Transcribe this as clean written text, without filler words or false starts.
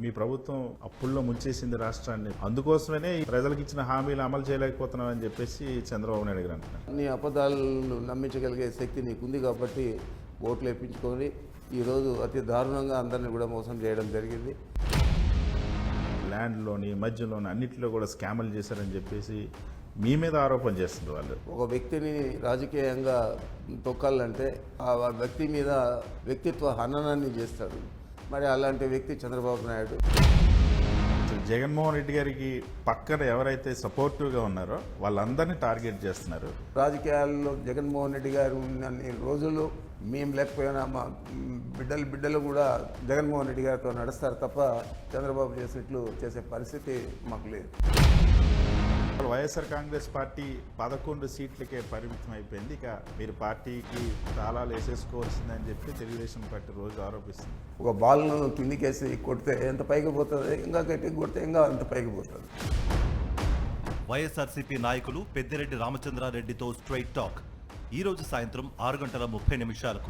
మీ ప్రభుత్వం అప్పుల్లో ముంచేసింది రాష్ట్రాన్ని, అందుకోసమే ప్రజలకు ఇచ్చిన హామీలు అమలు చేయలేకపోతున్నామని చెప్పేసి చంద్రబాబు నాయుడు గారు అంటున్నారు. నీ అబద్ధాలను నమ్మించగలిగే శక్తి నీకుంది కాబట్టి ఓట్లు వేయించుకొని ఈరోజు అతి దారుణంగా అందరినీ కూడా మోసం చేయడం జరిగింది. ల్యాండ్లోని మధ్యలోని అన్నింటిలో కూడా స్కాములు చేశారని చెప్పేసి మీ మీద ఆరోపణ చేస్తుంది వాళ్ళు. ఒక వ్యక్తిని రాజకీయంగా తొక్కాలంటే ఆ వ్యక్తి మీద వ్యక్తిత్వ హననాన్ని చేస్తాడు. మరి అలాంటి వ్యక్తి చంద్రబాబు నాయుడు. జగన్మోహన్ రెడ్డి గారికి పక్కన ఎవరైతే సపోర్టివ్గా ఉన్నారో వాళ్ళందరినీ టార్గెట్ చేస్తున్నారు. రాజకీయాల్లో జగన్మోహన్ రెడ్డి గారు ఉన్నన్ని రోజులు మేము లేకపోయినా మా బిడ్డలు కూడా జగన్మోహన్ రెడ్డి గారితో నడుస్తారు తప్ప చంద్రబాబు చేసినట్లు చేసే పరిస్థితి మాకు లేదు. వైఎస్ఆర్ కాంగ్రెస్ పార్టీ 11 సీట్లకే పరిమితం అయిపోయింది. ఇక మీరు పార్టీకి తాళాలు వేసేసుకోవాల్సిందని చెప్పి తెలుగుదేశం పార్టీ రోజు ఆరోపిస్తుంది. ఒక బాల్ను కిందికేసి కొడితే ఎంత పైకి పోతుంది, ఇంకా గట్టిగా కొడితే ఇంకా అంత పైకి పోతుంది. వైఎస్ఆర్సీపీ నాయకులు పెద్దిరెడ్డి రామచంద్రారెడ్డితో స్ట్రైట్ టాక్ ఈ రోజు సాయంత్రం 6:30 నిమిషాలకు.